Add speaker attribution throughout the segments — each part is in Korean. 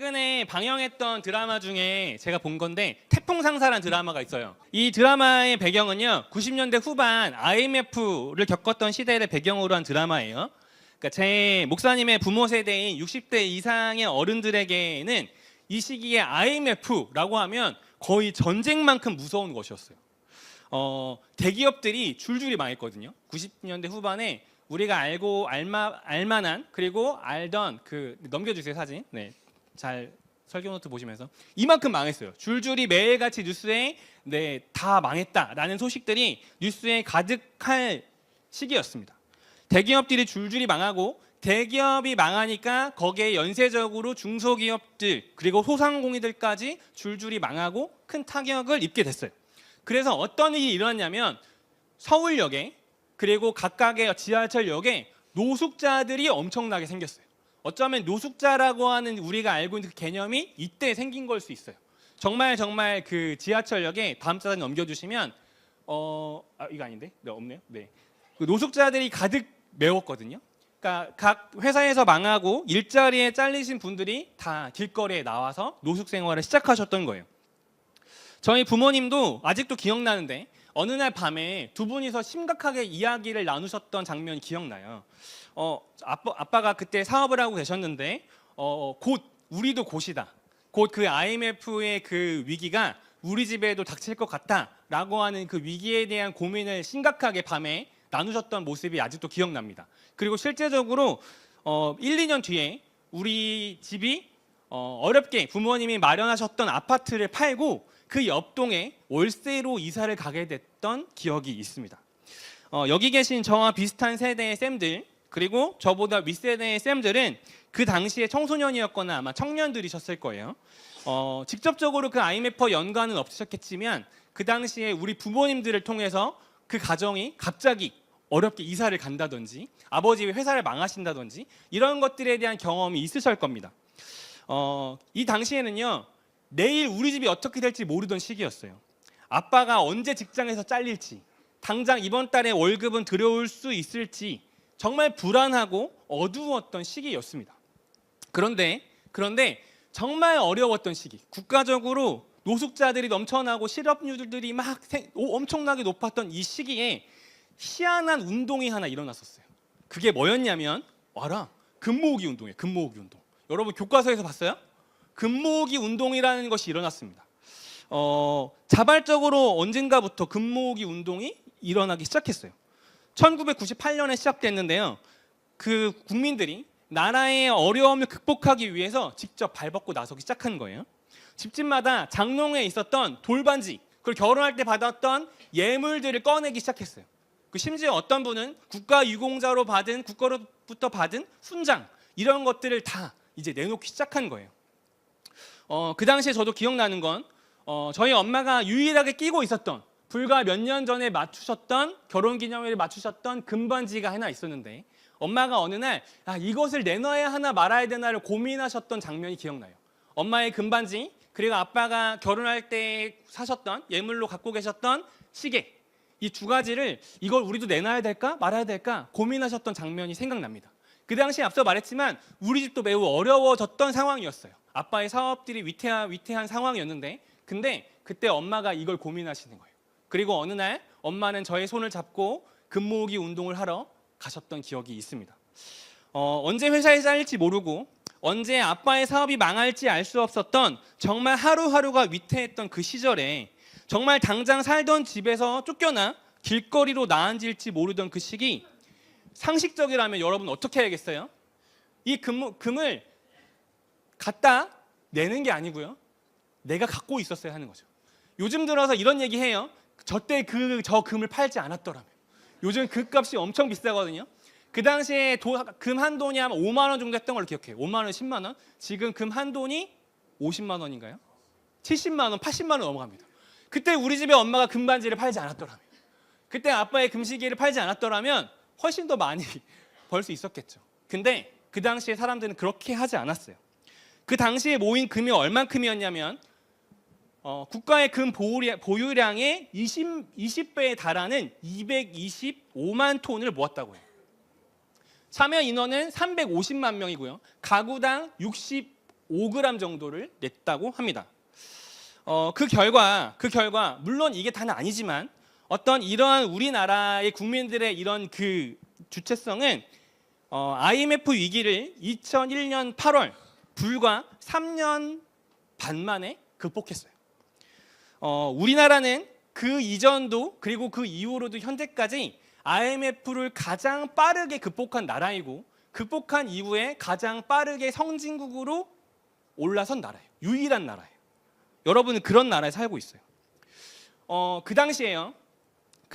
Speaker 1: 최근에 방영했던 드라마 중에 제가 본 건데 태풍상사라는 드라마가 있어요. 이 드라마의 배경은요 90년대 후반 IMF를 겪었던 시대를 배경으로 한 드라마예요. 그러니까 제 목사님의 부모 세대인 60대 이상의 어른들에게는 이 시기에 IMF라고 하면 거의 전쟁만큼 무서운 것이었어요. 대기업들이 줄줄이 망했거든요. 90년대 후반에 우리가 알고 알만한 그리고 알던 넘겨주세요 사진. 네, 잘 설교 노트 보시면서 이만큼 망했어요. 줄줄이 매일같이 뉴스에 다 망했다라는 소식들이 뉴스에 가득할 시기였습니다. 대기업들이 줄줄이 망하고 대기업이 망하니까 거기에 연쇄적으로 중소기업들 그리고 소상공인들까지 줄줄이 망하고 큰 타격을 입게 됐어요. 그래서 어떤 일이 일어났냐면 서울역에 그리고 각각의 지하철역에 노숙자들이 엄청나게 생겼어요. 어쩌면 노숙자라고 하는 우리가 알고 있는 그 개념이 이때 생긴 걸 수 있어요. 정말 그 지하철역에 다음 사진 넘겨주시면 이거 아닌데? 네, 없네요. 네, 그 노숙자들이 가득 메웠거든요. 그러니까 각 회사에서 망하고 일자리에 잘리신 분들이 다 길거리에 나와서 노숙 생활을 시작하셨던 거예요. 저희 부모님도 아직도 기억나는데 어느 날 밤에 두 분이서 심각하게 이야기를 나누셨던 장면이 기억나요. 아빠가 그때 사업을 하고 계셨는데 곧 우리도 곧이다. 곧 그 IMF의 그 위기가 우리 집에도 닥칠 것 같다라고 하는 그 위기에 대한 고민을 심각하게 밤에 나누셨던 모습이 아직도 기억납니다. 그리고 실제적으로 1, 2년 뒤에 우리 집이 어렵게 부모님이 마련하셨던 아파트를 팔고 그 옆동에 월세로 이사를 가게 됐던 기억이 있습니다. 여기 계신 저와 비슷한 세대의 쌤들 그리고 저보다 윗세대의 쌤들은 그 당시에 청소년이었거나 아마 청년들이셨을 거예요. 직접적으로 그 IMF 연관은 없으셨겠지만 그 당시에 우리 부모님들을 통해서 그 가정이 갑자기 어렵게 이사를 간다든지 아버지의 회사를 망하신다든지 이런 것들에 대한 경험이 있으실 겁니다. 이 당시에는요 내일 우리 집이 어떻게 될지 모르던 시기였어요. 아빠가 언제 직장에서 잘릴지 당장 이번 달에 월급은 들어올 수 있을지 정말 불안하고 어두웠던 시기였습니다. 그런데 정말 어려웠던 시기, 국가적으로 노숙자들이 넘쳐나고 실업률들이 막 엄청나게 높았던 이 시기에 희한한 운동이 하나 일어났었어요. 그게 뭐였냐면 금모으기 운동이에요. 금모으기 운동. 여러분 교과서에서 봤어요? 금모으기 운동이라는 것이 일어났습니다. 자발적으로 언젠가부터 금모으기 운동이 일어나기 시작했어요. 1998년에 시작됐는데요. 그 국민들이 나라의 어려움을 극복하기 위해서 직접 발벗고 나서기 시작한 거예요. 집집마다 장롱에 있었던 돌반지, 그리고 결혼할 때 받았던 예물들을 꺼내기 시작했어요. 심지어 어떤 분은 국가유공자로 받은 국가로부터 받은 훈장 이런 것들을 다 이제 내놓기 시작한 거예요. 그 당시에 저도 기억나는 건 저희 엄마가 유일하게 끼고 있었던 불과 몇 년 전에 맞추셨던 결혼기념일에 맞추셨던 금반지가 하나 있었는데 엄마가 어느 날 이것을 내놔야 하나 말아야 되나를 고민하셨던 장면이 기억나요. 엄마의 금반지 그리고 아빠가 결혼할 때 사셨던 예물로 갖고 계셨던 시계 이 두 가지를 이걸 우리도 내놔야 될까 말아야 될까 고민하셨던 장면이 생각납니다. 그 당시에 앞서 말했지만 우리 집도 매우 어려워졌던 상황이었어요. 아빠의 사업들이 위태한 상황이었는데 근데 그때 엄마가 이걸 고민하시는 거예요. 그리고 어느 날 엄마는 저의 손을 잡고 금모으기 운동을 하러 가셨던 기억이 있습니다. 언제 회사에 잘릴지 모르고 언제 아빠의 사업이 망할지 알 수 없었던 정말 하루하루가 위태했던 그 시절에 정말 당장 살던 집에서 쫓겨나 길거리로 나앉을지 모르던 그 시기 상식적이라면 여러분 어떻게 해야겠어요? 이 금을 갖다 내는 게 아니고요. 내가 갖고 있었어야 하는 거죠. 요즘 들어서 이런 얘기해요. 저때 저 금을 팔지 않았더라면. 요즘 그 값이 엄청 비싸거든요. 그 당시에 금 한 돈이 아마 5만 원 정도 했던 걸로 기억해요. 5만 원, 10만 원. 지금 금 한 돈이 50만 원인가요? 70만 원, 80만 원 넘어갑니다. 그때 우리 집에 엄마가 금반지를 팔지 않았더라면, 그때 아빠의 금시계를 팔지 않았더라면 훨씬 더 많이 벌 수 있었겠죠. 근데 그 당시에 사람들은 그렇게 하지 않았어요. 그 당시에 모인 금이 얼만큼이었냐면 국가의 금 보유량의 20배에 달하는 225만 톤을 모았다고 해요. 참여 인원은 350만 명이고요. 가구당 5g 정도를 냈다고 합니다. 그 결과 물론 이게 다는 아니지만 어떤 이러한 우리나라의 국민들의 이런 그 주체성은 IMF 위기를 2001년 8월 불과 3년 반 만에 극복했어요. 우리나라는 그 이전도 그리고 그 이후로도 현재까지 IMF를 가장 빠르게 극복한 나라이고 극복한 이후에 가장 빠르게 선진국으로 올라선 나라예요. 유일한 나라예요. 여러분은 그런 나라에 살고 있어요. 그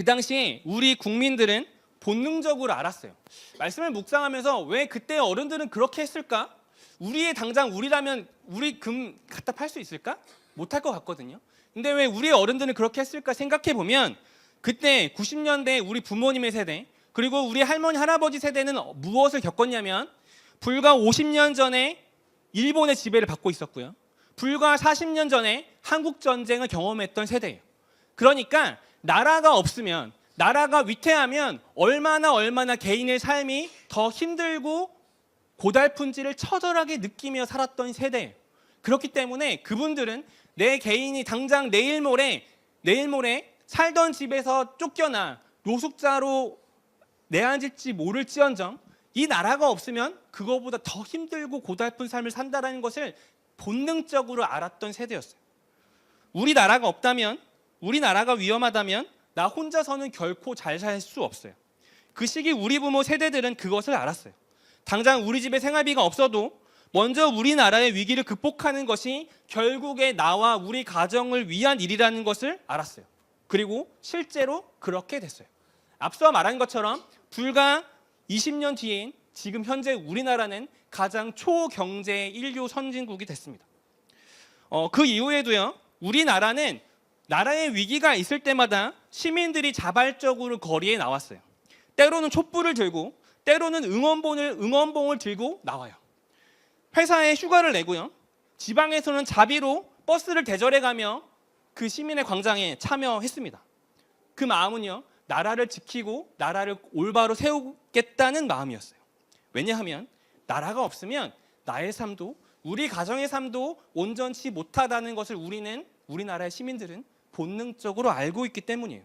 Speaker 1: 당시에 우리 국민들은 본능적으로 알았어요. 말씀을 묵상하면서 왜 그때 어른들은 그렇게 했을까? 당장 우리라면 우리 금 갖다 팔 수 있을까? 못할 것 같거든요. 근데 왜 우리 어른들은 그렇게 했을까 생각해 보면 그때 90년대 우리 부모님의 세대 그리고 우리 할머니 할아버지 세대는 무엇을 겪었냐면 불과 50년 전에 일본의 지배를 받고 있었고요. 불과 40년 전에 한국 전쟁을 경험했던 세대예요. 그러니까 나라가 없으면 나라가 위태하면 얼마나 개인의 삶이 더 힘들고 고달픈지를 처절하게 느끼며 살았던 세대예요. 그렇기 때문에 그분들은 내 개인이 당장 내일 모레 살던 집에서 쫓겨나 노숙자로 내앉을지 모를지언정 이 나라가 없으면 그거보다 더 힘들고 고달픈 삶을 산다는 것을 본능적으로 알았던 세대였어요. 우리 나라가 없다면, 우리 나라가 위험하다면 나 혼자서는 결코 잘 살 수 없어요. 그 시기 우리 부모 세대들은 그것을 알았어요. 당장 우리 집에 생활비가 없어도 먼저 우리나라의 위기를 극복하는 것이 결국에 나와 우리 가정을 위한 일이라는 것을 알았어요. 그리고 실제로 그렇게 됐어요. 앞서 말한 것처럼 불과 20년 뒤인 지금 현재 우리나라는 가장 초경제 인류 선진국이 됐습니다. 그 이후에도요. 우리나라는 나라의 위기가 있을 때마다 시민들이 자발적으로 거리에 나왔어요. 때로는 촛불을 들고 때로는 응원봉을 들고 나와요. 회사에 휴가를 내고요. 지방에서는 자비로 버스를 대절해가며 그 시민의 광장에 참여했습니다. 그 마음은요. 나라를 지키고 나라를 올바로 세우겠다는 마음이었어요. 왜냐하면 나라가 없으면 나의 삶도 우리 가정의 삶도 온전치 못하다는 것을 우리나라의 시민들은 본능적으로 알고 있기 때문이에요.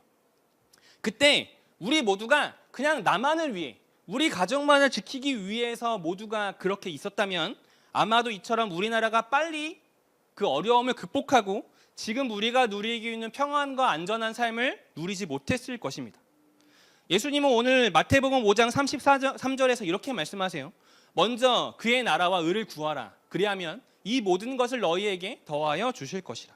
Speaker 1: 그때 우리 모두가 그냥 나만을 위해 우리 가정만을 지키기 위해서 모두가 그렇게 있었다면 아마도 이처럼 우리나라가 빨리 그 어려움을 극복하고 지금 우리가 누리고 있는 평안과 안전한 삶을 누리지 못했을 것입니다. 예수님은 오늘 마태복음 5장 33절에서 이렇게 말씀하세요. 먼저 그의 나라와 의를 구하라. 그리하면 이 모든 것을 너희에게 더하여 주실 것이라.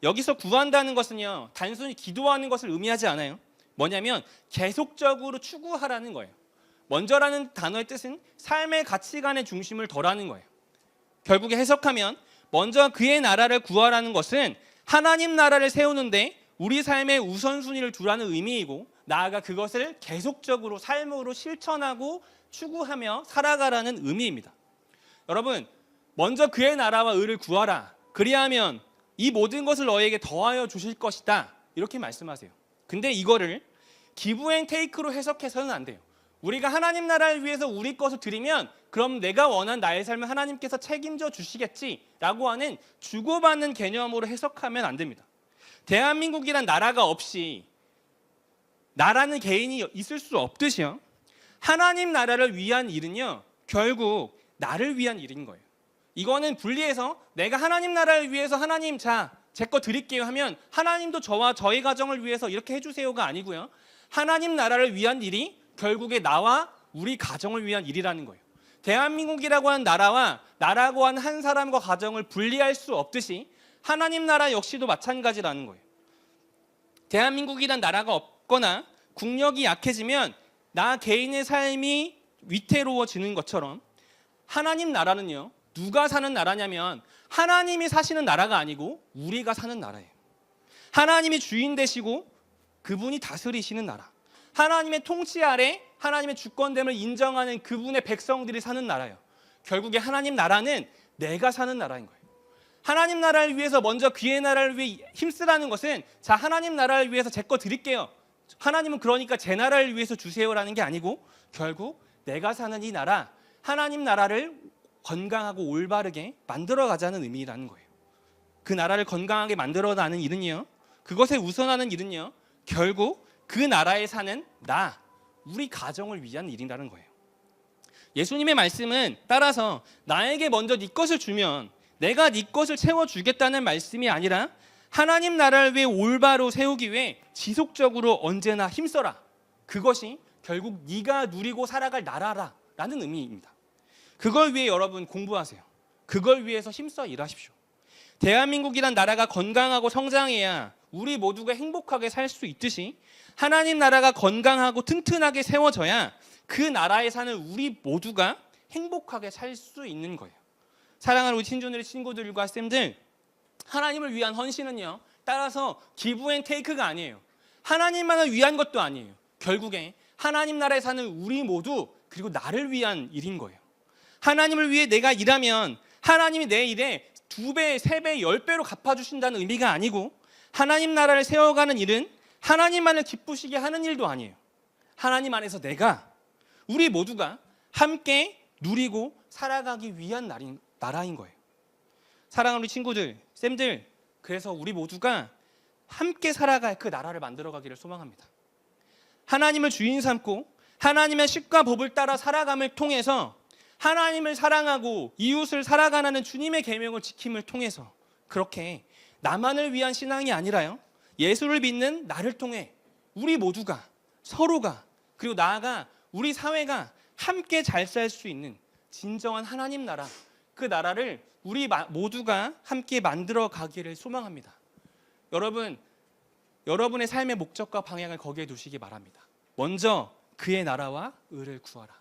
Speaker 1: 여기서 구한다는 것은요. 단순히 기도하는 것을 의미하지 않아요. 뭐냐면 계속적으로 추구하라는 거예요. 먼저라는 단어의 뜻은 삶의 가치관의 중심을 덜하는 거예요. 결국에 해석하면 먼저 그의 나라를 구하라는 것은 하나님 나라를 세우는데 우리 삶의 우선순위를 두라는 의미이고 나아가 그것을 계속적으로 삶으로 실천하고 추구하며 살아가라는 의미입니다. 여러분, 먼저 그의 나라와 의를 구하라. 그리하면 이 모든 것을 너에게 더하여 주실 것이다. 이렇게 말씀하세요. 근데 이거를 기브 앤 테이크로 해석해서는 안 돼요. 우리가 하나님 나라를 위해서 우리 것을 드리면 그럼 내가 원한 나의 삶을 하나님께서 책임져 주시겠지라고 하는 주고받는 개념으로 해석하면 안 됩니다. 대한민국이란 나라가 없이 나라는 개인이 있을 수 없듯이요. 하나님 나라를 위한 일은요. 결국 나를 위한 일인 거예요. 이거는 분리해서 내가 하나님 나라를 위해서 하나님 제 거 드릴게요 하면 하나님도 저와 저희 가정을 위해서 이렇게 해주세요가 아니고요. 하나님 나라를 위한 일이 결국에 나와 우리 가정을 위한 일이라는 거예요. 대한민국이라고 하는 나라와 나라고 하는 한 사람과 가정을 분리할 수 없듯이 하나님 나라 역시도 마찬가지라는 거예요. 대한민국이란 나라가 없거나 국력이 약해지면 나 개인의 삶이 위태로워지는 것처럼 하나님 나라는요. 누가 사는 나라냐면 하나님이 사시는 나라가 아니고 우리가 사는 나라예요. 하나님이 주인 되시고 그분이 다스리시는 나라. 하나님의 통치 아래 하나님의 주권됨을 인정하는 그분의 백성들이 사는 나라예요. 결국에 하나님 나라는 내가 사는 나라인 거예요. 하나님 나라를 위해서 먼저 그의 나라를 위해 힘쓰라는 것은 하나님 나라를 위해서 제 거 드릴게요. 하나님은 그러니까 제 나라를 위해서 주세요라는 게 아니고 결국 내가 사는 이 나라, 하나님 나라를 건강하고 올바르게 만들어가자는 의미라는 거예요. 그 나라를 건강하게 만들어가는 일은요, 그것에 우선하는 일은요, 결국 그 나라에 사는 우리 가정을 위한 일이라는 거예요. 예수님의 말씀은 따라서 나에게 먼저 네 것을 주면 내가 네 것을 채워주겠다는 말씀이 아니라 하나님 나라를 위해 올바로 세우기 위해 지속적으로 언제나 힘써라. 그것이 결국 네가 누리고 살아갈 나라라는 의미입니다. 그걸 위해 여러분 공부하세요. 그걸 위해서 힘써 일하십시오. 대한민국이란 나라가 건강하고 성장해야 우리 모두가 행복하게 살 수 있듯이 하나님 나라가 건강하고 튼튼하게 세워져야 그 나라에 사는 우리 모두가 행복하게 살 수 있는 거예요. 사랑하는 우리 친구들, 친구들과 쌤들, 하나님을 위한 헌신은요, 따라서 기브 앤 테이크가 아니에요. 하나님만을 위한 것도 아니에요. 결국에 하나님 나라에 사는 우리 모두, 그리고 나를 위한 일인 거예요. 하나님을 위해 내가 일하면 하나님이 내 일에 2배, 3배, 10배로 갚아주신다는 의미가 아니고, 하나님 나라를 세워가는 일은 하나님만을 기쁘시게 하는 일도 아니에요. 하나님 안에서 우리 모두가 함께 누리고 살아가기 위한 나라인 거예요. 사랑하는 우리 친구들, 쌤들, 그래서 우리 모두가 함께 살아갈 그 나라를 만들어가기를 소망합니다. 하나님을 주인 삼고 하나님의 십과 법을 따라 살아감을 통해서 하나님을 사랑하고 이웃을 사랑하는 주님의 계명을 지킴을 통해서 그렇게 나만을 위한 신앙이 아니라요, 예수를 믿는 나를 통해 우리 모두가, 서로가, 그리고 나아가 우리 사회가 함께 잘 살 수 있는 진정한 하나님 나라, 그 나라를 우리 모두가 함께 만들어 가기를 소망합니다. 여러분, 여러분의 삶의 목적과 방향을 거기에 두시기 바랍니다. 먼저 그의 나라와 의를 구하라.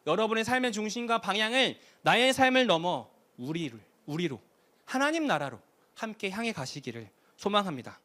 Speaker 1: 여러분의 삶의 중심과 방향을 나의 삶을 넘어 우리로, 하나님 나라로 함께 향해 가시기를 소망합니다.